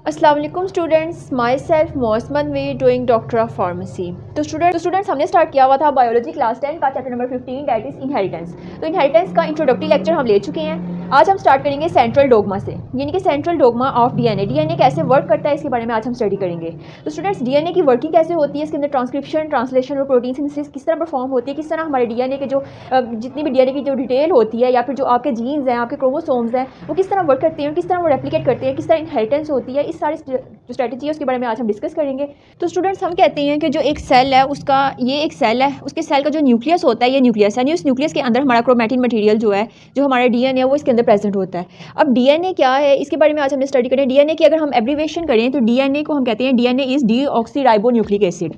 अस्सलाम वालेकुम students, myself Mohammad we doing doctor of pharmacy. तो स्टूडेंट्स हमने स्टार्ट किया हुआ था बायोलॉजी क्लास 10 का chapter number 15 that is inheritance. तो इनहेरिटेंस का इंट्रोडक्टरी लेक्चर हम ले चुके हैं। आज हम स्टार्ट करेंगे सेंट्रल डोगमा से, यानी कि central dogma of DNA. DNA कैसे वर्क करता है इसके बारे में आज हम स्टडी करेंगे। तो स्टूडेंट्स डीएनए की वर्किंग कैसे होती है, इसके अंदर ट्रांसक्रिप्शन, ट्रांसलेशन और प्रोटीन सिंथेसिस किस तरह परफॉर्म होती है, किस तरह हमारे डीएनए के जो जितनी भी डीएनए की जो डिटेल होती है या फिर जो आपके जीन्स हैं, आपके क्रोमोसोम्स हैं, वो किस तरह वर्क करते हैं, किस तरह वो रेप्लिकेट करते हैं, किस तरह इनहेरिटेंस होती है, इस सारी जो स्ट्रेटजी है उसके बारे में आज हम डिस्कस करेंगे। तो स्टूडेंट्स हम कहते हैं कि जो एक सेल है उसका, ये एक सेल है, उसके सेल का जो न्यूक्लियस होता है ये न्यूक्लियस है, यानी उस न्यूक्लियस के अंदर हमारा क्रोमैटिन मटेरियल जो है, जो हमारा डीएनए है वो इसके अंदर प्रेजेंट होता है। अब डीएनए क्या है इसके बारे में आज हमने स्टडी करें। डीएनए की अगर हम एब्रीवेशन करें तो डीएनए को हम कहते हैं डीएनए इज डीऑक्सीराइबोन्यूक्लिक एसिड।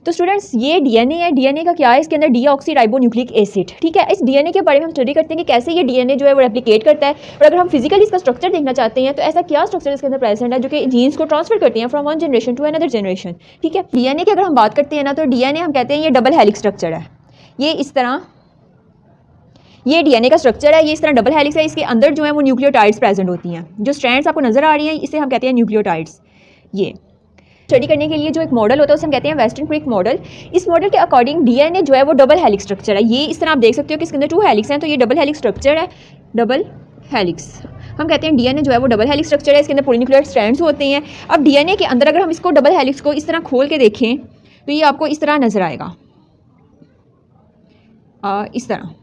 तो स्टूडेंट्स ये डीएनए है, डीएनए का क्या है, इसके अंदर डीऑक्सीराइबोन्यूक्लिक एसिड, ठीक है। इस डीएनए के बारे में हम स्टडी करते हैं कि कैसे ये डीएनए जो है वो रेप्लिकेट करता है। और अगर हम फिजिकली इसका स्ट्रक्चर देखना चाहते हैं तो ऐसा क्या स्ट्रक्चर इसके अंदर प्रेजेंट है जो कि जीन्स को ट्रांसफर करते हैं from one generation to another generation, ठीक है। डीएनए की अगर हम बात करते हैं ना तो डीएनए हम कहते हैं ये डबल हेलिक्स स्ट्रक्चर है। ये इस तरह ये डीएनए का स्ट्रक्चर है, ये इस तरह डबल हेलिक्स है। इसके अंदर जो है वो न्यूक्लियोटाइड्स प्रेजेंट होती हैं। जो स्ट्रैंड्स आपको नजर आ रही हैं इसे हम कहते हैं न्यूक्लियोटाइड्स। ये स्टडी करने के लिए जो एक मॉडल होता है उसे हम कहते हैं वेस्टर्न क्रिक मॉडल। इस मॉडल के अकॉर्डिंग डीएनए जो है वो डबल हेलिक्स स्ट्रक्चर है। ये इस तरह आप देख सकते हो कि इसके अंदर 2 हेलिक्स हैं, तो ये डबल हेलिक्स स्ट्रक्चर है। डबल हेलिक्स हम कहते हैं डीएनए जो है वो डबल हेलिक्स स्ट्रक्चर है, इसके अंदर पॉलीन्यूक्लियर स्ट्रैंड्स होते हैं। अब डीएनए के अंदर अगर हम इसको डबल हेलिक्स को इस तरह खोल के देखें तो ये आपको इस तरह नजर आएगा। इस तरह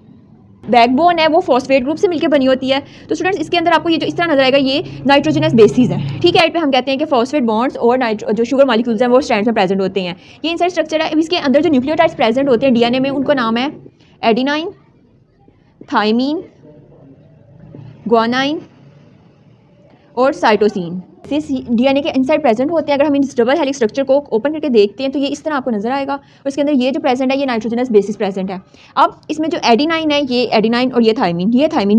बैकबोन है वो फॉस्फेट ग्रुप से मिलकर बनी होती है। तो स्टूडेंट्स इसके अंदर आपको ये जो इस तरह नजर आएगा ये नाइट्रोजनस बेसिस है, ठीक है। पे हम कहते हैं कि फॉस्फेट बॉन्ड्स और जो शुगर मॉलिक्यूल्स हैं वो स्ट्रैंड्स में प्रेजेंट होते हैं। ये इनसाइड स्ट्रक्चर है। इसके अंदर जो न्यूक्लियोटाइड्स प्रेजेंट होते हैं डीएनए में उनका नाम है एडिनाइन, थाइमीन, ग्वानाइन और साइटोसिन। डीएनए के इनसाइड प्रेजेंट होते हैं। अगर हम इस डबल हेलिक्स स्ट्रक्चर को ओपन करके देखते हैं तो ये इस तरह आपको नजर आएगा और इसके अंदर ये जो प्रेजेंट है ये नाइट्रोजनस बेसिस प्रेजेंट है। अब इसमें जो एडिनाइन है ये एडिनाइन और ये थाइमीन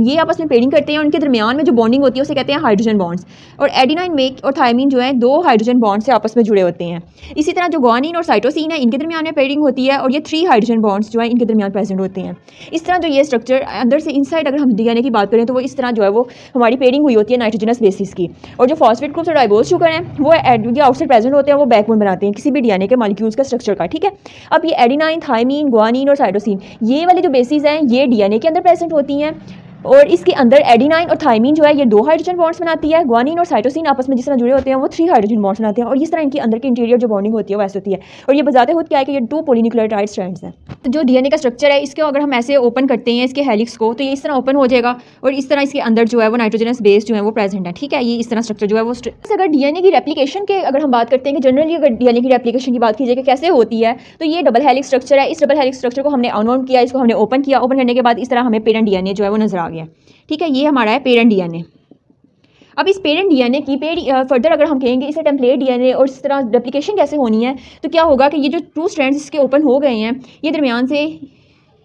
ये आपस में पेयरिंग करते हैं और उनके दरमियान में जो बॉन्डिंग होती है उसे कहते हैं हाइड्रोजन बॉन्ड्स। और एडिनाइन में और थाइमीन जो है 2 हाइड्रोजन बॉन्ड से आपस में जुड़े होते हैं। इसी तरह जो ग्वानिन और साइटोसिन है इनके दरमियान में पेयरिंग होती है और ये 3 हाइड्रोजन बॉन्ड्स जो है इनके दरमियान प्रेजेंट होते हैं। इस तरह जो ये स्ट्रक्चर अंदर से इनसाइड अगर हम डीएनए की बात करें तो वो इस तरह जो है वो हमारी पेयरिंग हुई होती है नाइट्रोजनस बेसिस की। और जो फॉस्फेट ग्रुप्स और राइबोज शुगर वो आउटसाइड प्रेजेंट होते हैं, वो बैकबोन बनाते हैं किसी भी डीएनए के मॉलिक्यूल्स का स्ट्रक्चर का, ठीक है। अब ये एडिनाइन, थाइमीन, ग्वानिन और साइटोसिन ये वाली जो बेसिस हैं ये डीएनए के अंदर प्रेजेंट होती हैं। और इसके अंदर एडिनाइन और थाइमीन जो है ये 2 हाइड्रोजन बॉन्ड्स बनाती है। ग्वानिन और साइटोसिन आपस में जिस तरह जुड़े होते हैं वो 3 हाइड्रोजन बॉन्ड्स बनाते हैं। और इस तरह इनके अंदर की इंटीरियर जो बॉन्डिंग होती है वैसे होती है। और ये बताते खुद क्या है कि ये 2 पॉलीन्यूक्लियोटाइड स्ट्रैंड्स हैं। तो जो डीएनए का स्ट्रक्चर है इसको अगर हम ऐसे ओपन करते हैं इसके हेलिक्स को तो ये इस तरह ओपन हो जाएगा और इस तरह इसके अंदर जो है वो नाइट्रोजनस बेस जो है वो प्रेजेंट है, ठीक है। ये इस तरह स्ट्रक्चर जो है वो अगर डीएनए की रेप्लिकेशन के अगर हम बात करते हैं कि जनरली अगर डीएनए की रेप्लिकेशन की बात की जाए कि कैसे होती है तो ये डबल हेलिक्स स्ट्रक्चर है। इस डबल हेलिक्स स्ट्रक्चर को हमने अनवाउंड किया, इसको हमने ओपन किया। ओपन करने के बाद इस तरह हमें पेरेंट डीएनए जो है वो नजर आ गया, ठीक है। ये हमारा है पेरेंट डीएनए। अब इस पेरेंट डीएनए की फर्दर अगर हम कहेंगे इसे टेम्पलेट डीएनए और इस तरह रेप्लिकेशन कैसे होनी है तो क्या होगा कि ये जो 2 स्ट्रैंड्स इसके ओपन हो गए हैं ये दरमियान से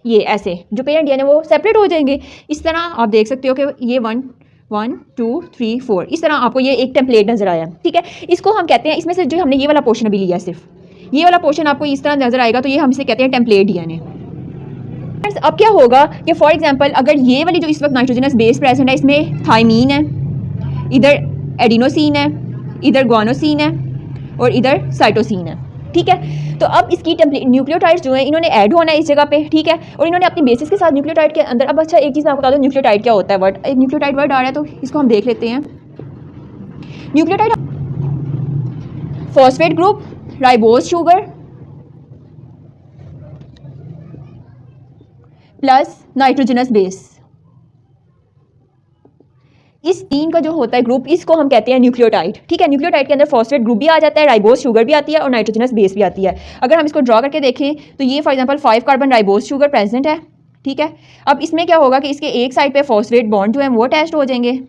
ये ऐसे जो पेरेंट डीएनए वो सेपरेट हो जाएंगे। इस तरह आप देख सकते हो कि ये 1 2 3 4 इस तरह आपको ये एक टेम्पलेट नजर आया, ठीक है। इसको हम कहते हैं, इसमें से जो हमने ये वाला पोर्शन अभी लिया सिर्फ ये वाला पोर्शन आपको इस तरह नजर आएगा तो ये हम इसे कहते हैं टेम्पलेट डीएनए। अब क्या होगा कि फॉर एग्जांपल अगर ये वाली जो इस वक्त नाइट्रोजनस बेस प्रेजेंट है इसमें थाइमीन है, इधर एडिनोसिन है, इधर ग्वानोसिन है और इधर साइटोसिन है, ठीक है। तो अब इसकी न्यूक्लियोटाइड्स जो है इन्होंने ऐड होना है इस जगह पे, ठीक है। और इन्होंने अपनी बेसिस के साथ न्यूक्लियोटाइड के अंदर, अब अच्छा एक चीज़ मैं आपको बता दूँ न्यूक्लियोटाइड क्या होता है। वर्ड एक न्यूक्लियोटाइड वर्ड आ रहा है तो इसको हम देख लेते हैं। Nucleotide phosphate group, ribose sugar plus nitrogenous base, इस 3 का जो होता है ग्रुप इसको हम कहते हैं न्यूक्लियोटाइड, ठीक है। न्यूक्लियोटाइड के अंदर फॉस्फेट ग्रुप भी आ जाता है, राइबोज शुगर भी आती है और नाइट्रोजनस बेस भी आती है। अगर हम इसको ड्रॉ करके देखें तो ये for example 5 carbon ribose sugar present है, ठीक है। अब इसमें क्या होगा कि इसके एक साइड पे फॉस्फेट बॉन्ड जो है वो अटैच्ड हो जाएंगे,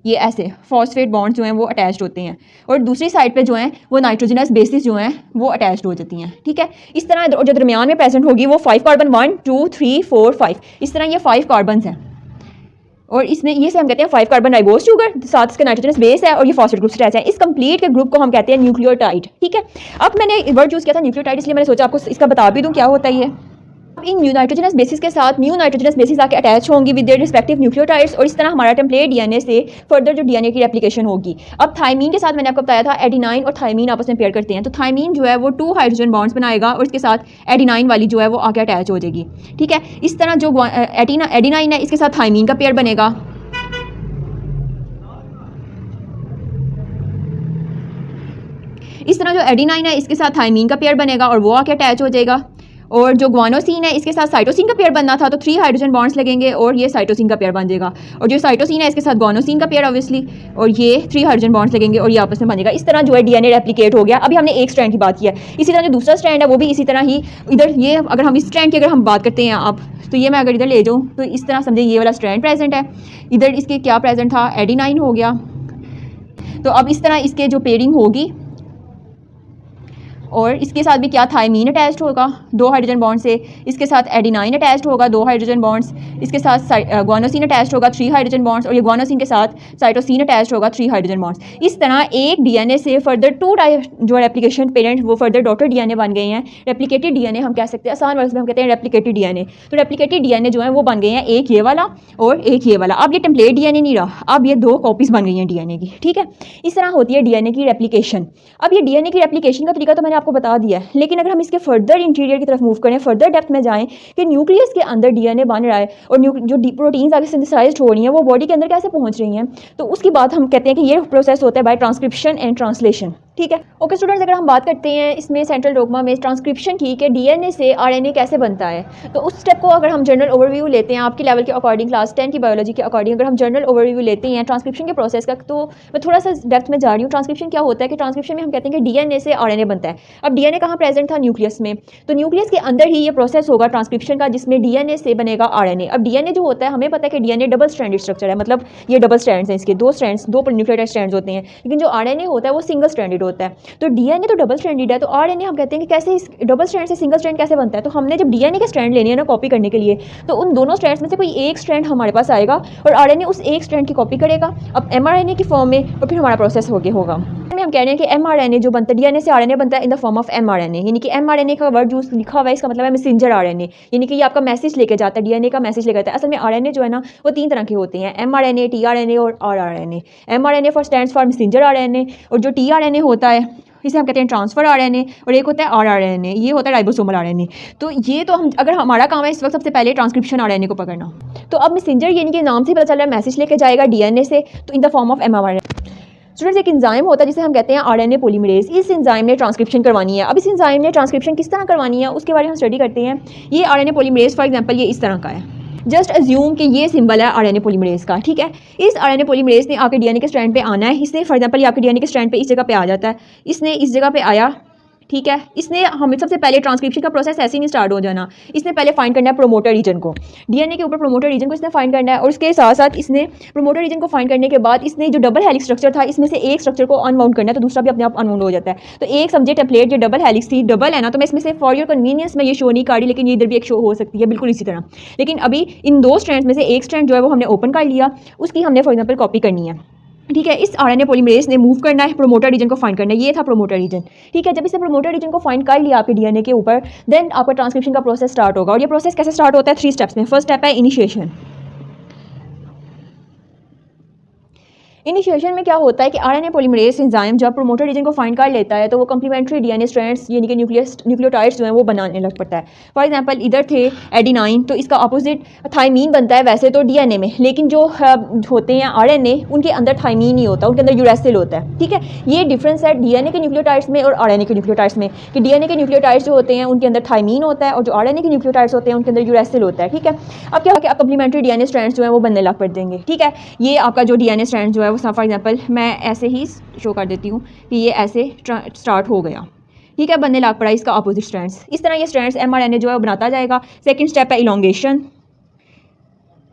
ये ऐसे फॉस्फेट बॉन्ड जो हैं वो अटैच्ड होते हैं और दूसरी साइड पे जो हैं वो नाइट्रोजनस बेसिस जो हैं वो अटैच्ड हो जाती हैं, ठीक है। इस तरह जो दरमियान में प्रेजेंट होगी वो 5 कार्बन 1 2 3 4 5 इस तरह ये 5 कार्बन हैं और इसमें ये से हम कहते हैं 5 कार्बन राइबोज शुगर, साथ इसके नाइट्रोजनस बेस है और ये फॉस्फेट ग्रुप से अटैच है। इस कंप्लीट के ग्रुप को हम कहते हैं न्यूक्लियोटाइड, ठीक है। अब मैंने वर्ड यूज़ किया था न्यूक्लियोटाइड इसलिए मैंने सोचा आपको इसका बता भी दूँ क्या होता है ये। इन न्यू नाइट्रोजनस बेसिस के साथ न्यू नाइट्रोजनस बेसिस आके अटैच होंगी विद देयर रिस्पेक्टिव न्यूक्लियोटाइड्स और इस तरह हमारा टेम्पलेट डीएनए से फर्दर जो डीएनए की रेप्लिकेशन होगी। अब थाइमीन के साथ मैंने आपको बताया था एडिनाइन और थाइमीन आपस में पेयर करते हैं, तो थाइमीन जो है वो 2 हाइड्रोजन बॉन्ड्स बनाएगा और इसके साथ एडिनाइन वाली जो है वो आके अटैच हो जाएगी। ठीक है, इस तरह जो एडिनाइन है इसके साथ थाइमीन का पेयर बनेगा। इस तरह जो एडिनाइन है इसके साथ थाइमीन का पेयर बनेगा और वो आके अटैच हो जाएगा। और जो ग्वानोसिन है इसके साथ साइटोसिन का पेयर बनना था, तो 3 हाइड्रोजन बॉन्ड्स लगेंगे और ये साइटोसिन का पेयर बन जाएगा। और जो साइटोसिन है इसके साथ ग्वानोसिन का पेयर ऑब्वियसली, और ये 3 हाइड्रोजन बॉन्ड्स लगेंगे और ये आपस में बनेगा। इस तरह जो है डीएनए रेप्लिकेट हो गया। अभी हमने एक स्ट्रैंड की बात की है, इसी तरह जो दूसरा स्ट्रैंड है वो भी इसी तरह ही इधर, ये अगर हम इस स्ट्रैंड की अगर हम बात करते हैं आप, तो ये मैं अगर इधर ले जाऊँ तो इस तरह समझे ये वाला स्ट्रैंड प्रेजेंट है, इधर इसके क्या प्रेजेंट था, एडिनाइन हो गया। तो अब इस तरह इसके जो पेयरिंग होगी और इसके साथ भी क्या थाइमीन अटैच्ड होगा 2 हाइड्रोजन बॉन्ड से, इसके साथ एडिनाइन अटैच्ड होगा 2 हाइड्रोजन बॉन्ड्स, इसके साथ ग्वानोसिन अटैच्ड होगा 3 हाइड्रोजन बॉन्ड्स और ये ग्वानोसिन के साथ साइटोसिन अटैच्ड होगा 3 हाइड्रोजन बॉन्ड्स। इस तरह एक डीएनए से फर्दर 2 जो रेप्लिकेशन पेरेंट वो फर्दर डॉटर डीएनए बन गए हैं। रेप्लिकेटेड डीएनए हम कह सकते हैं, आसान वर्ड्स में हम कहते हैं रेप्लिकेटेड डीएनए। तो रेप्लिकेटेड डीएनए जो है वो बन गए हैं, एक ये वाला और एक ये वाला। अब ये टेम्पलेट डीएनए नहीं रहा, अब ये 2 कॉपीज़ बन गई हैं डीएनए की। ठीक है, इस तरह होती है डीएनए की रेप्लिकेशन। अब ये डीएनए की रेप्लिकेशन का तरीका तो मैंने आपको बता दिया है, लेकिन अगर हम इसके फर्दर इंटीरियर की तरफ मूव करें, फर्दर डेप्थ में जाएं कि न्यूक्लियस के अंदर डीएनए बन रहा है और जो डी प्रोटीन्स आगे सिंथेसाइज्ड हो रही हैं वो बॉडी के अंदर कैसे पहुंच रही हैं, तो उसकी बात हम कहते हैं कि ये प्रोसेस होता है बाय ट्रांसक्रिप्शन एंड ट्रांसलेशन। ठीक है, ओके स्टूडेंट्स, अगर हम बात करते हैं इसमें सेंट्रल डोग्मा में ट्रांसक्रिप्शन की कि डीएनए से आरएनए कैसे बनता है, तो उस स्टेप को अगर हम जनरल ओवरव्यू लेते हैं आपके लेवल के अकॉर्डिंग, क्लास 10 की बायोलॉजी के अकॉर्डिंग अगर हम जनरल ओवरव्यू लेते हैं ट्रांसक्रिप्शन के प्रोसेस का, तो मैं थोड़ा सा डेप्थ में जा रही हूँ। ट्रांसक्रिप्शन क्या होता है कि ट्रांसक्रिप्शन में हम कहते हैं कि डीएनए से आरएनए बनता है। अब डीएनए कहाँ प्रेजेंट था, न्यूक्लियस में, तो न्यूक्लियस के अंदर ही ये प्रोसेस होगा ट्रांसक्रिप्शन का जिसमें डीएनए से बनेगा आरएनए। अब डीएनए जो होता है हमें पता है कि डीएनए डबल स्ट्रैंडेड स्ट्रक्चर है, मतलब ये डबल स्ट्रैंड्स हैं, इसके 2 स्ट्रैंड्स, 2 न्यूक्लियोटाइड स्ट्रैंड्स होते हैं, लेकिन जो आरएनए होता है वो सिंगल स्ट्रैंडेड होता है। तो डीएनए तो डबल स्ट्रैंडेड है, तो आरएनए हम कहते हैं कि कैसे इस डबल स्ट्रैंड से सिंगल स्ट्रैंड कैसे बनता है। तो हमने जब डीएनए के स्ट्रैंड लेने हैं ना कॉपी करने के लिए, तो उन दोनों स्ट्रैंड्स में से कोई एक स्ट्रैंड हमारे पास आएगा और आरएनए उस एक स्ट्रैंड की कॉपी करेगा अब एमआरएनए की फॉर्म में, और फिर हमारा प्रोसेस होगा। हम कह रहे हैं कि एमआरएनए जो बनता है, डीएनए से आरएनए बनता है in the form of mRNA, यानी कि एमआरएनए का वर्ड जो लिखा हुआ है इसका मतलब है मैसेंजर आरएनए, यानी कि ये आपका मैसेज लेके जाता है, डीएनए का मैसेज लेकर जाता है। असल में आरएनए जो है ना वो 3 तरह के होते हैं, एमआरएनए, टीआरएनए और rRNA. MRNA for stands for messenger RNA, और जो टीआरएनए होता है इसे हम कहते हैं ट्रांसफर आरएनए, और एक होता है आरआरएनए, ये होता है राइबोसोमल आरएनए। तो ये तो हम अगर हमारा काम है इस वक्त सबसे पहले ट्रांसक्रिप्शन आरएनए को पकड़ना, तो अब मैसेंजर यानी कि नाम से पता चल रहा है मैसेज लेके जाएगा डीएनए से, तो in the form of mRNA. Students, एक एंजाइम होता है जिसे हम कहते हैं आरएनए पॉलीमरेज। इस एंजाइम ने ट्रांसक्रिप्शन करवानी है। अब इस एंजाइम ने ट्रांसक्रिप्शन किस तरह करवानी है उसके बारे में हम स्टडी करते हैं। ये आरएनए पॉलीमरेज फॉर एग्जांपल ये इस तरह का है, जस्ट अज्यूम कि ये सिंबल है आरएनए पॉलीमरेज का। ठीक है, इस आरएनए पॉलीमरेज ने आपके डीएनए के स्ट्रैंड पे आना है। इसने फॉर एग्जांपल ये आपके डीएनए के स्ट्रैंड पे इस जगह पे आ जाता है, इसने इस जगह पे आया। ठीक है, इसने हमें सबसे पहले ट्रांसक्रिप्शन का प्रोसेस ऐसे ही नहीं स्टार्ट हो जाना, इसने पहले फाइंड करना है प्रोमोटर रीजन को, डीएनए के ऊपर प्रोमोटर रीजन को इसने फाइंड करना है, और उसके साथ साथ इसने प्रोमोटर रीजन को फाइंड करने के बाद इसने जो डबल हेलिक्स स्ट्रक्चर था इसमें से एक स्ट्रक्चर को अनवाउंड करना है, तो दूसरा भी अपने आप अनवाउंड हो जाता है। तो एक समझे टेम्पलेट जो डबल हेलिक्स थी, डबल है ना, तो मैं इसमें से फॉर योर कन्वीनियंस में ये शो नहीं कर रही, लेकिन ये इधर भी एक शो हो सकती है बिल्कुल इसी तरह। लेकिन अभी इन 2 स्ट्रैंड्स में से एक स्ट्रैंड जो है वो हमने ओपन कर लिया, उसकी हमने फॉर एग्जांपल कॉपी करनी है। ठीक है, इस आरएनए पॉलीमरेज ने मूव करना है, प्रोमोटर रीजन को फाइंड करना है, ये था प्रोमोटर रीजन। ठीक है, जब इसने प्रोमोटर रीजन को फाइंड कर लिया आपके डीएनए के ऊपर, देन आपका ट्रांसक्रिप्शन का प्रोसेस स्टार्ट होगा। और ये प्रोसेस कैसे स्टार्ट होता है, 3 स्टेप्स में। फर्स्ट स्टेप है इनिशिएशन। इनिशिएशन में क्या होता है कि आरएनए पॉलीमरेज एंजाइम जब प्रोमोटर रीजन को फाइंड कर लेता है तो वो कम्प्लीमेंट्री डीएनए स्ट्रैंड्स यानी कि न्यूक्लियोटाइड्स जो हैं वो बनाने लग पड़ता है। फॉर एग्जांपल इधर थे एडिनाइन, तो इसका अपोजिट थाइमीन बनता है वैसे तो डीएनए में, लेकिन जो होते हैं आरएनए उनके अंदर थाइमीन नहीं होता, उनके अंदर यूरेसिल होता है। ठीक है, ये डिफरेंस है डीएनए के न्यूक्लियोटाइड्स में और आरएनए के न्यूक्लियोटाइड्स में, कि डीएनए के न्यूक्लियोटाइड्स जो होते हैं उनके अंदर थाइमीन होता है और जो आरएनए के न्यूक्लियोटाइड्स होते हैं उनके अंदर यूरेसिल होता है। ठीक है, अब क्या होगा, कम्प्लीमेंट्री डीएनए स्ट्रैंड्स जो है वो बनने लग पड़ जाएंगे। ठीक है, ये आपका जो डीएनए स्ट्रैंड जो है वो फॉर एग्जांपल मैं ऐसे ही शो कर देती हूँ कि ये ऐसे स्टार्ट हो गया। ठीक है, बनने लग पड़ा इसका अपोजिट स्ट्रैंड्स। इस तरह ये स्ट्रैंड्स एमआरएनए जो है वो बनाता जाएगा। सेकंड स्टेप है इलोंगेशन।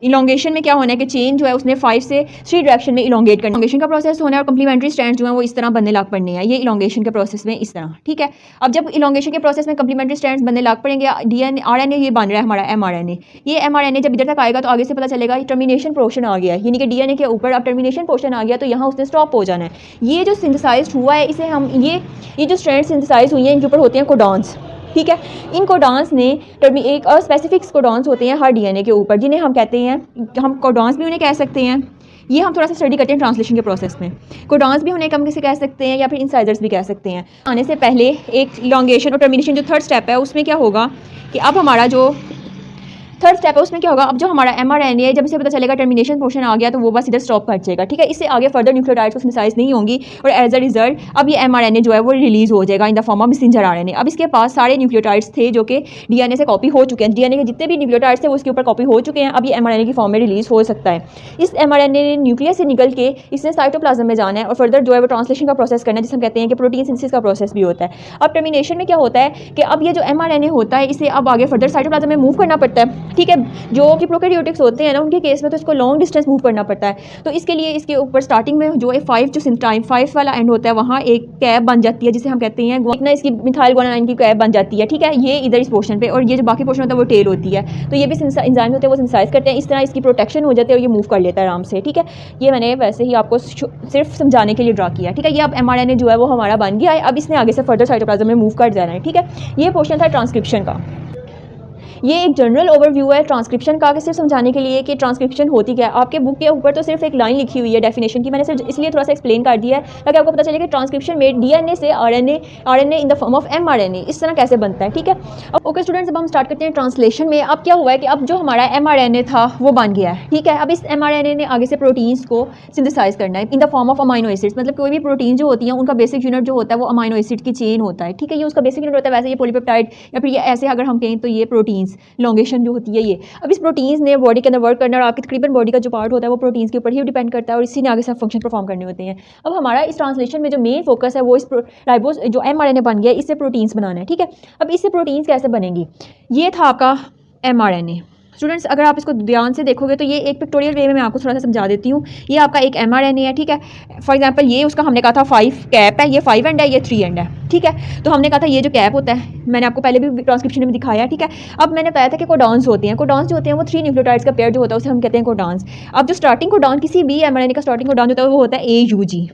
इलोंगेशन में क्या होना है कि चेन जो है उसने 5 से 3 डायरेक्शन में इलोंगेट करना, इलोंगेशन का प्रोसेस होना है, और कम्प्लीमेंट्री स्ट्रैंड्स जो है वो इस तरह बनने लग पड़ने हैं, ये इलोंगेशन के प्रोसेस में इस तरह। ठीक है, अब जब इलोंगेशन के प्रोसेस में कम्प्लीमेंट्री स्ट्रैंड्स बनने लग पड़ेंगे, डीएनए आरएनए ये बन रहा है हमारा एमआरएनए, ये एमआरएनए जब इधर तक आएगा तो आगे से पता चलेगा टर्मिनेशन पोर्शन आ गया है, यानी कि डीएनए के ऊपर अब टर्मिनेशन पोर्शन आ गया तो यहाँ उसने स्टॉप हो जाना है। ये जो सिंथेसाइज हुआ है इसे हम ये जो स्ट्रैंड सिंथेसाइज हुई है इनके ऊपर होते हैं कोडॉन्स। ठीक है। इन कोडॉन्स ने एक स्पेसिफिक कोडॉन्स होते हैं हर डीएनए के ऊपर, जिन्हें हम कहते हैं, हम कोडॉन्स भी उन्हें कह सकते हैं। ये हम थोड़ा सा स्टडी करते हैं ट्रांसलेशन के प्रोसेस में। कोडॉन्स भी उन्हें हम किसे कह सकते हैं या फिर इंसाइजर्स भी कह सकते हैं। आने से पहले एक इलॉन्गेशन और टर्मिनेशन जो थर्ड स्टेप है उसमें क्या होगा कि अब हमारा जो थर्ड स्टेप है उसमें क्या होगा, अब जो हमारा mRNA है जब इसे पता चलेगा टर्मिनेशन पोर्शन आ गया तो वो बस इधर स्टॉप कर जाएगा। ठीक है, इससे आगे फर्दर न्यूक्लियोटाइड्स को सिंथेसाइज नहीं होंगी और एज अ रिजल्ट अब ये mRNA जो है वो रिलीज हो जाएगा in the form of messenger RNA। अब इसके पास सारे न्यूक्लियोटाइड्स थे जो कि डीएनए से कॉपी हो चुके हैं, डीएनए के जितने भी न्यूक्लियोटाइड्स थे वो इसके ऊपर कॉपी हो चुके हैं। अब ये mRNA की फॉर्म में रिलीज हो सकता है। इस mRNA ने न्यूक्लियस से निकल के इसने साइटोप्लाज्म में जाना है और फर्दर जो है वो ट्रांसलेशन का प्रोसेस करना है, जिसे हम कहते हैं कि प्रोटीन सिंथेसिस का प्रोसेस भी होता है। अब टर्मिनेशन में क्या होता है कि अब ये जो mRNA होता है इसे अब आगे फर्दर साइटोप्लाज्म में मूव करना पड़ता है। ठीक है, जो कि प्रोकैरियोटिक्स होते हैं ना उनके केस में तो इसको लॉन्ग डिस्टेंस मूव करना पड़ता है। तो इसके लिए इसके ऊपर स्टार्टिंग में जो 5 जो टाइम 5 वाला एंड होता है वहाँ एक कैप बन जाती है जिसे हम कहते हैं ना, इसकी मिथाइल गुआनाइन की कैप बन जाती है। ठीक है, ये इधर इस पोर्शन पे, और ये जो बाकी पोर्शन होता है वो टेल होती है। तो ये भी एंजाइम होते हैं वो सिंथेसाइज करते हैं, इस तरह इसकी प्रोटेक्शन हो जाती है और ये मूव कर लेता है आराम से। ठीक है, ये मैंने वैसे ही आपको सिर्फ समझाने के लिए ड्रा किया। ठीक है, ये अब mRNA जो है वो हमारा बन गया है। अब इसने आगे से फर्दर साइटोप्लाज्म में मूव कर जाना है। ठीक है, ये पोर्शन था ट्रांसक्रिप्शन का। ये एक जनरल ओवरव्यू है ट्रांसक्रिप्शन का, कि सिर्फ समझाने के लिए कि ट्रांसक्रिप्शन होती क्या है। आपके बुक के ऊपर तो सिर्फ एक लाइन लिखी हुई है डेफिनेशन की, मैंने सिर्फ इसलिए थोड़ा सा एक्सप्लेन कर दिया है ताकि आपको पता चले कि ट्रांसक्रिप्शन में डीएनए से RNA in the form of mRNA इस तरह कैसे बनता है। ठीक है, अब ओके स्टूडेंट्स, अब हम स्टार्ट करते हैं ट्रांसलेशन में। अब क्या हुआ है कि अब जो हमारा mRNA था वो बन गया है। ठीक है, अब इस mRNA ने आगे से प्रोटीन्स को सिंथेसाइज करना है in the form of amino acids. मतलब कोई भी प्रोटीन जो होती है उनका बेसिक यूनिट जो होता है वो अमाइनो एसिड की चेन होता है। ठीक है, ये उसका बेसिक यूनिट होता है। वैसे ये पॉलीपेप्टाइड या फिर ये ऐसे अगर हम कहें तो ये प्रोटीन्स लॉन्गेशन जो होती है ये। अब इस प्रोटीन्स ने बॉडी के अंदर वर्क करना और आपकी तकरीबन बॉडी का जो पार्ट होता है वो प्रोटीन्स के ऊपर ही डिपेंड करता है और इसी ने आगे सब फंक्शन परफॉर्म करने होते हैं। अब हमारा इस ट्रांसलेशन में जो मेन फोकस है वो इस राइबोस जो mRNA बन गया इससे प्रोटीन्स बनाना है। ठीक है, अब इससे प्रोटीन्स कैसे बनेंगी, ये था आपका mRNA। स्टूडेंट्स, अगर आप इसको ध्यान से देखोगे तो ये एक पिक्टोरियल वे में मैं आपको थोड़ा सा समझा देती हूँ। ये आपका एक mRNA है। ठीक है, फॉर एग्जांपल ये उसका हमने कहा था 5 कैप है, ये 5 एंड है, ये 3 एंड है। ठीक है, तो हमने कहा था ये जो कैप होता है मैंने आपको पहले भी ट्रांसक्रिप्शन में दिखाया। ठीक है, अब मैंने बताया था कि कोडॉन्स होते हैं। कोडॉन्स जो होते हैं वो 3 न्यूक्लियोटाइड्स का पेयर जो होता है उसे हम कहते हैं कोडॉन्स। अब जो स्टार्टिंग कोडॉन किसी भी mRNA का स्टार्टिंग कोडॉन होता है वो होता है AUG।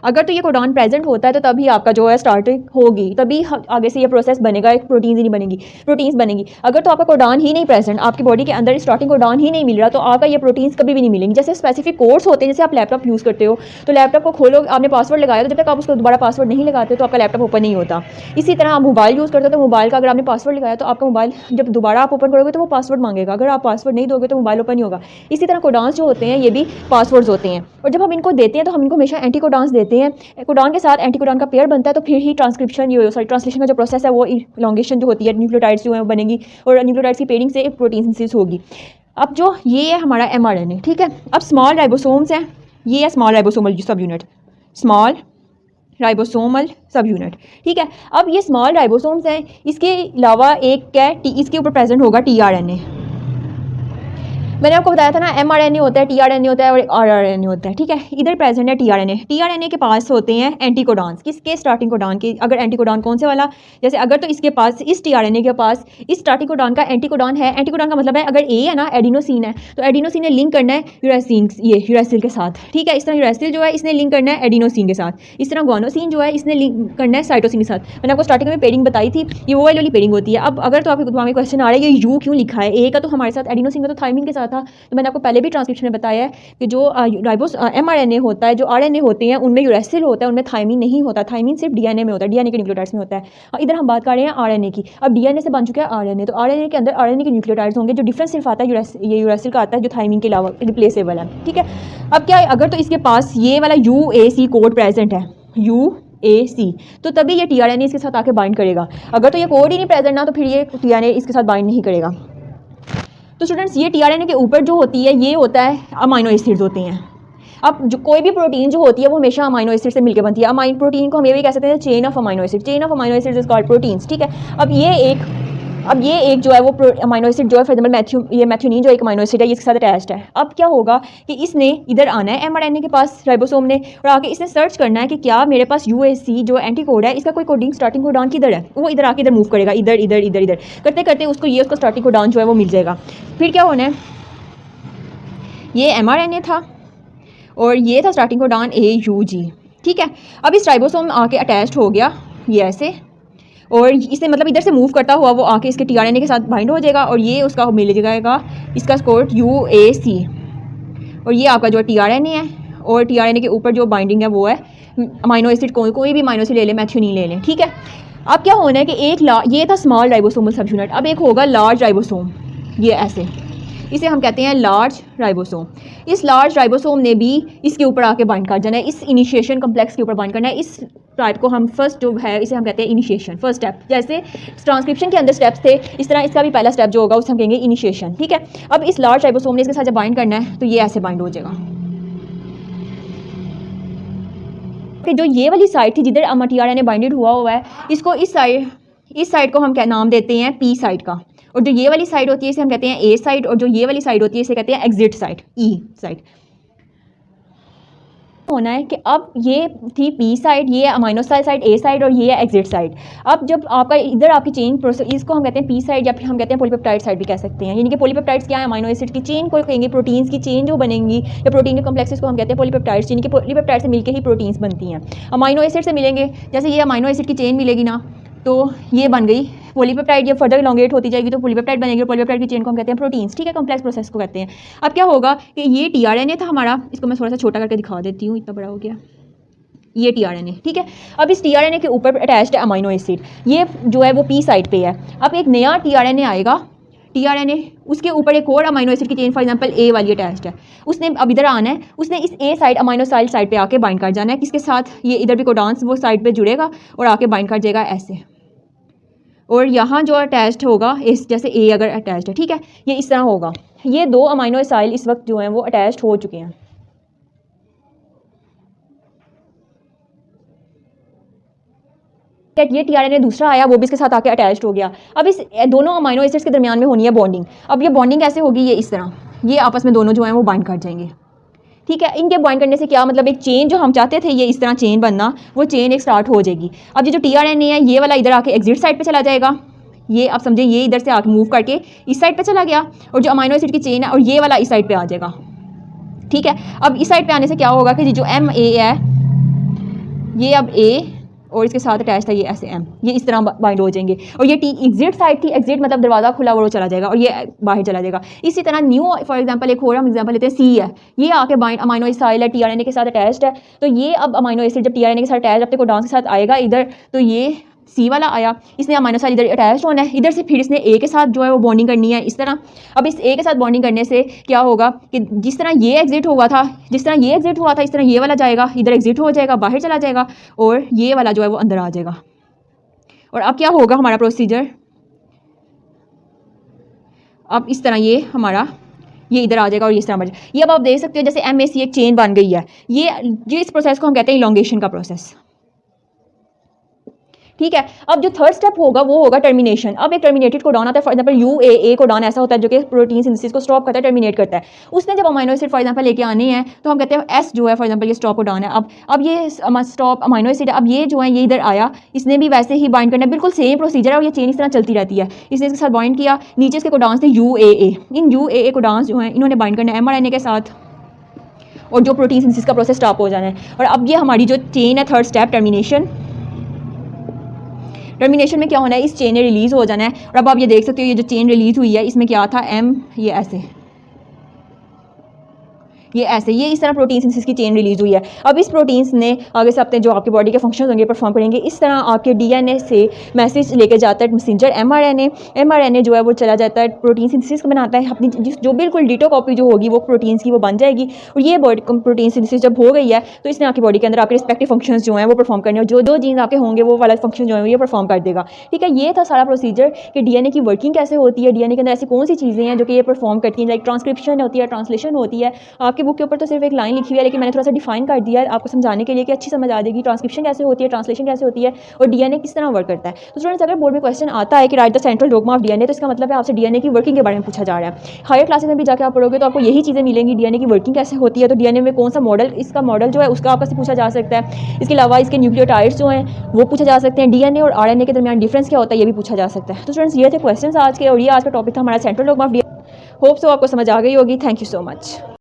अगर तो ये कोडॉन प्रेजेंट होता है तो तभी आपका जो है स्टार्टिंग होगी, तभी आगे से ये प्रोसेस बनेगा, एक प्रोटीन ही नहीं बनेगी, प्रोटीन्स बनेगी। अगर तो आपका कोडॉन ही नहीं प्रेजेंट, आपकी बॉडी के अंदर स्टार्टिंग कोडॉन ही नहीं मिल रहा, तो आपका ये प्रोटीन्स कभी भी नहीं मिलेंगे। जैसे स्पेसिफिक कोड्स होते हैं, जैसे आप लैपटॉप यूज़ करते हो तो लैपटॉप को खोलो, आपने पासवर्ड लगाया तो जब तक आप उसको दोबारा पासवर्ड नहीं लगाते तो आपका लैपटॉप ओपन नहीं होता। इसी तरह आप मोबाइल यूज़ करते हो तो मोबाइल का अगर आपने पासवर्ड लगाया तो आपका मोबाइल जब दोबारा आप ओपन करोगे तो वो पासवर्ड मांगेगा, अगर आप पासवर्ड नहीं दोगे तो मोबाइल ओपन नहीं होगा। इसी तरह कोडॉन्स जो होते हैं ये भी पासवर्ड्स होते हैं, और जब हम इनको देते हैं तो हम इनको हमेशा एंटी कोडॉन्स देते हैं। कोडॉन के साथ एंटी कोडॉन का पेयर बनता है तो फिर ही ट्रांसलेशन का जो प्रोसेस है वो इलॉन्गेशन जो होती है, न्यूक्लियोटाइड्स जो है बनेंगी और न्यूक्लियोटाइड्स की पेयरिंग से एक प्रोटीन सिंथेसिस होगी। अब जो ये है हमारा mRNA। ठीक है, अब स्मॉल राइबोसोम्स हैं, ये है स्मॉल राइबोसोमल सब यूनिट, स्मॉल राइबोसोमल सब यूनिट। ठीक है, अब ये स्मॉल राइबोसोम्स हैं, इसके अलावा एक क्या है, इसके ऊपर प्रेजेंट होगा tRNA। मैंने आपको बताया था ना mRNA होता है, tRNA होता है और rRNA होता है। ठीक है, इधर प्रेजेंट है tRNA के पास होते हैं एंटीकोडॉन्स। किसके, स्टार्टिंग कोडॉन के। अगर एंटीकोडॉन कौन से वाला, जैसे अगर तो इसके पास, इस tRNA के पास इस स्टार्टिंग कोडॉन का एंटीकोडॉन है। एंटीकोडॉन का मतलब है अगर A है ना, एडिनोसिन है, तो एडिनोसिन ने लिंक करना है यूरासिल के साथ। ठीक है, इस तरह यूरासिल जो है इसने लिंक करना है एडिनोसिन के साथ। इस तरह गुआनोसिन जो है इसने लिंक करना है साइटोसिन के साथ। मैंने आपको स्टार्टिंग में पेयरिंग बताई थी, ये वो वाली पेयरिंग होती है। अब अगर तो आपके दिमाग में क्वेश्चन आ रहा है ये यू क्यों लिखा है, A का तो हमारे साथ एडिनोसिन का तो थायमिन के साथ था। तो मैंने आपको पहले भी ट्रांसक्रिप्शन में बताया है कि जो राइबोस mRNA होता है, जो RNA होते हैं उनमें यूरेसिल होता है, उनमें थायमिन नहीं होता। थायमिन सिर्फ डीएनए में होता है, डीएनए के न्यूक्लियोटाइड्स में होता है। और इधर हम बात कर रहे हैं आरएनए की। अब डीएनए से बन चुका है आरएनए, तो आरएनए के अंदर आरएनए के न्यूक्लियोटाइड्स होंगे। जो डिफरेंस सिर्फ आता है ये यूरेसिल का आता है, जो थायमिन के अलावा रिप्लेसेबल है। ठीक है, अब क्या है, अगर तो इसके पास ये वाला UAC कोड प्रेजेंट है, UAC, तो तभी ये tRNA इसके साथ आके बाइंड करेगा। अगर तो ये कोड ही नहीं प्रेजेंट ना, तो फिर ये tRNA इसके साथ बाइंड नहीं करेगा। तो स्टूडेंट्स, ये tRNA के ऊपर जो होती है ये होता है अमाइनो एसिड्स होते हैं। अब जो कोई भी प्रोटीन जो होती है वो हमेशा अमाइनो एसिड से मिलकर बनती है। अमाइनो प्रोटीन को हम ये भी कह सकते हैं chain of amino acid, chain of amino acid is called proteins. ठीक है, अब ये एक जो है वो अमाइनो एसिड जो है, फॉर एग्जांपल ये मैथ्यूनिन जो एक अमाइनो एसिड है, ये इसके साथ अटैच्ड है। अब क्या होगा कि इसने इधर आना है mRNA के पास, राइबोसोम ने, और आके इसने सर्च करना है कि क्या मेरे पास UAC जो एंटी कोड है इसका कोई कोडिंग स्टार्टिंग कोडॉन किधर है। वो इधर आके इधर मूव करेगा, इधर इधर इधर इधर करते करते उसको स्टार्टिंग कोडॉन जो है वो मिल जाएगा। फिर क्या होना है, ये mRNA था और ये था स्टार्टिंग कोडॉन AUG। ठीक है, अब इस राइबोसोम आके अटैच्ड हो गया ये ऐसे, और इसने मतलब इधर से मूव करता हुआ वो आके इसके टीआरएनए के साथ बाइंड हो जाएगा और ये उसका मिल जाएगा इसका कोड UAC। और ये आपका जो टीआरएनए है और टीआरएनए के ऊपर जो बाइंडिंग है वो है अमाइनो एसिड, कोई भी अमाइनो एसिड ले लें, मैथ्योनिन ले लें, ठीक है। अब क्या होना है कि ये था स्मॉल राइबोसोमल सब यूनिट, अब एक होगा लार्ज राइबोसोम, ये ऐसे, इसे हम कहते हैं लार्ज राइबोसोम। इस लार्ज राइबोसोम ने भी इसके ऊपर आके बाइंड कर जाना है, इस इनिशिएशन कम्प्लेक्स के ऊपर बाइंड करना है। इस टाइप को हम फर्स्ट जो है इसे हम कहते हैं इनिशिएशन, फर्स्ट स्टेप। जैसे ट्रांसक्रिप्शन के अंदर स्टेप्स थे, इस तरह इसका भी पहला स्टेप जो होगा उसे हम कहेंगे इनिशिएशन, ठीक है। अब इस लार्ज राइबोसोम ने इसके साथ जब बाइंड करना है तो ये ऐसे बाइंड हो जाएगा। कि जो ये वाली साइड थी जिधर टीआरएनए बाइंडेड हुआ है, इसको इस साइड को हम क्या नाम देते हैं, P साइड का। और जो ये वाली साइड होती है इसे हम कहते हैं A साइड, और जो ये वाली साइड होती है इसे कहते हैं एग्जिट साइड, E साइड। होना है कि अब ये थी P साइड, ये अमाइनो साइड A साइड, और ये है एग्जिट साइड। अब जब आपका इधर आपकी चेन प्रोसेस, इसको हम कहते हैं P साइड या फिर हम कहते हैं पॉलीपेप्टाइड साइड भी कह सकते हैं। यानी कि पॉलीपेप्टाइड्स क्या है, अमाइनो एसिड की चेन को कहेंगे, प्रोटीन्स की चेन जो बनेंगी या प्रोटीन के कॉम्प्लेक्सेस को हम कहते हैं पॉलीपेप्टाइड्स, यानी कि पॉलीपेप्टाइड से मिलकर ही प्रोटीन्स बनती हैं। अमाइनो एसिड से मिलेंगे, जैसे ये अमाइनो एसिड की चेन मिलेगी ना, तो ये बन गई पॉलीपेप्टाइड। जब फर्दर इलॉन्गेट होती जाएगी तो पॉलीपेप्टाइड बनेगी, और पॉलीपेप्टाइड की चेन को हम कहते हैं प्रोटीन्स, ठीक है, कॉम्प्लेक्स प्रोसेस को कहते हैं। अब क्या होगा कि ये टीआरएनए था हमारा, इसको मैं थोड़ा सा छोटा करके दिखा देती हूँ, इतना बड़ा हो गया, ये टीआरएनए, ठीक है। अब इस टीआरएनए के ऊपर अटैच्ड है अमाइनो एसिड, ये जो है वो P साइड पे है। अब एक नया टीआरएनए आएगा, टीआरएनए, उसके ऊपर एक और अमाइनो एसिड की चेन फॉर एग्जांपल A वाली अटैच्ड है, उसने अब इधर आना है, उसने इस A साइड अमाइनो साइड पे आके बाइंड कर जाना है, किसके साथ, ये इधर भी कोडांस वो साइड पे जुड़ेगा और आके बाइंड कर जाएगा ऐसे। और यहाँ जो अटैच्ड होगा इस, जैसे A अगर अटैच्ड है, ठीक है, ये इस तरह होगा। ये दो अमाइनो एसिड इस वक्त जो हैं वो अटैच्ड हो चुके हैं। ये टीआरएनए दूसरा आया, वो भी इसके साथ आके अटैच्ड हो गया। अब इस दोनों अमाइनो एसिड्स के दरमियान में होनी है बॉन्डिंग। अब ये बॉन्डिंग कैसे होगी, ये इस तरह, ये आपस में दोनों जो हैं वो बाइंड कर जाएंगे, ठीक है। इनके बाइंड करने से क्या मतलब, एक चेन जो हम चाहते थे ये इस तरह चेन बनना, वो चेन एक स्टार्ट हो जाएगी। अब ये जो टीआरएनए है ये वाला इधर आके एग्जिट साइड पे चला जाएगा, ये आप समझे, ये इधर से आके मूव करके इस साइड पे चला गया, और जो अमाइनो एसिड की चेन है और ये वाला इस साइड पे आ जाएगा, ठीक है। अब इस साइड पे आने से क्या होगा कि जो MA है, ये अब A और इसके साथ अटैच था ये ऐसे M, ये इस तरह बाइंड हो जाएंगे। और ये एग्जिट साइड थी, एग्जिट मतलब दरवाज़ा खुला वो चला जाएगा और ये बाहर चला जाएगा। इसी तरह न्यू फॉर एग्जांपल एक और हम एग्जांपल लेते हैं, C है, ये आके बाइंड अमाइनो एसिड है, टीआरएनए के साथ अटैच्ड है, तो ये अब अमाइनो एसिड जब टीआरएनए के साथ अटैच अपने कोडांस के साथ आएगा इधर, तो ये C वाला आया, इसने अमाइनो एसिड इधर अटैच होना है, इधर से फिर इसने A के साथ जो है वो बॉन्डिंग करनी है इस तरह। अब इस A के साथ बॉन्डिंग करने से क्या होगा कि जिस तरह ये एग्जिट हुआ था, इस तरह ये वाला जाएगा, इधर एग्जिट हो जाएगा, बाहर चला जाएगा, और ये वाला जो है वो अंदर आ जाएगा। और अब क्या होगा हमारा प्रोसीजर, अब इस तरह ये हमारा ये इधर आ जाएगा और इस तरह बढ़, ये अब आप देख सकते हो जैसे MAC एक चेन बन गई है। ये इस प्रोसेस को हम कहते हैं इलॉन्गेशन का प्रोसेस, ठीक है। अब जो थर्ड स्टेप होगा वो होगा टर्मिनेशन। अब एक टर्मिनेटेड कोडॉन आता है, फॉर एग्जांपल UAA कोडॉन ऐसा होता है जो कि प्रोटीन सिंथेसिस को स्टॉप करता है, टर्मिनेट करता है। उसने जब अमाइनो एसिड फॉर एग्जांपल लेके आने हैं तो हम कहते हैं S जो है फॉर एग्जांपल ये स्टॉप कोडॉन है। अब ये स्टॉप अमाइनो एसिड, अब ये जो है ये इधर आया, इसने भी वैसे ही बाइंड करना है, बिल्कुल सेम प्रोसीजर है, और ये चेन इस तरह चलती रहती है। इसने इसके साथ बाइंड किया, नीचे इसके कोडॉन्स थे UAA, इन UAA कोडॉन्स जो हैं इन्होंने बाइंड करना है mRNA के साथ, और जो प्रोटीन सिंथेसिस का प्रोसेस स्टॉप हो जाना है। और अब ये हमारी जो चेन है, थर्ड स्टेप टर्मिनेशन। टर्मिनेशन में क्या होना है, इस चेन ने रिलीज़ हो जाना है। और अब आप ये देख सकते हो ये जो चेन रिलीज़ हुई है इसमें क्या था, M, ये ऐसे, ये ऐसे, ये इस तरह प्रोटीन सिंथेसिस की चेन रिलीज हुई है। अब इस प्रोटीन्स ने आगे से अपने जो आपकी बॉडी के फंक्शंस होंगे परफॉर्म करेंगे। इस तरह आपके डीएनए से मैसेज लेके जाता है मैसेंजर एमआरएनए जो है वो चला जाता है, प्रोटीन सिंथेसिस बनाता है अपनी जो बिल्कुल डिटो कॉपी जो होगी वो प्रोटीन्स की वो बन जाएगी। और ये बॉडी प्रोटीन सिंथेसिस जब हो गई है तो इसने आपकी बॉडी के अंदर आपके रिस्पेक्टिव फंक्शंस जो हैं वो परफॉर्म करने, और जो दो जीन्स आपके होंगे वो वाला फंक्शन जो है ये परफॉर्म कर देगा। ठीक है, ये था सारा प्रोसीजर कि डीएनए की वर्किंग कैसे होती है, डीएनए के अंदर ऐसी कौन सी चीज़ें हैं जो कि ये परफॉर्म करती हैं, लाइक ट्रांसक्रिप्शन होती है, ट्रांसलेशन होती है। आपकी बुक के ऊपर तो सिर्फ एक लाइन लिखी हुई है, लेकिन मैंने थोड़ा सा डिफाइन कर दिया है आपको समझाने के लिए कि अच्छी समझ आ जाएगी ट्रांसक्रिप्शन कैसे होती है, ट्रांसलेशन कैसे होती है और डीएनए किस तरह वर्क करता है। तो स्टूडेंट्स, अगर बोर्ड में क्वेश्चन आता है कि right the central dogma of DNA, तो इसका मतलब है आपसे डीएनए की वर्किंग के बारे में पूछा जा रहा है। हायर क्लासेस में भी जाकर आप पढ़ोगे तो आपको यही चीज़ें मिलेंगी, डीएनए की वर्किंग कैसे होती है, तो डीएनए में कौन सा मॉडल, इसका मॉडल जो है उसका आपसे पूछा जा सकता है। इसके अलावा इसके न्यूक्लियोटाइड्स जो हैं वो पूछे जा सकते हैं, डीएनए और आरएनए के दरमियान डिफरेंस क्या होता है ये भी पूछा जा सकता है। तो स्टूडेंट्स, ये थे क्वेश्चन आज के, और ये आज का टॉपिक था हमारा central dogma of DNA. Hope so आपको समझ आ गई होगी। Thank you so much.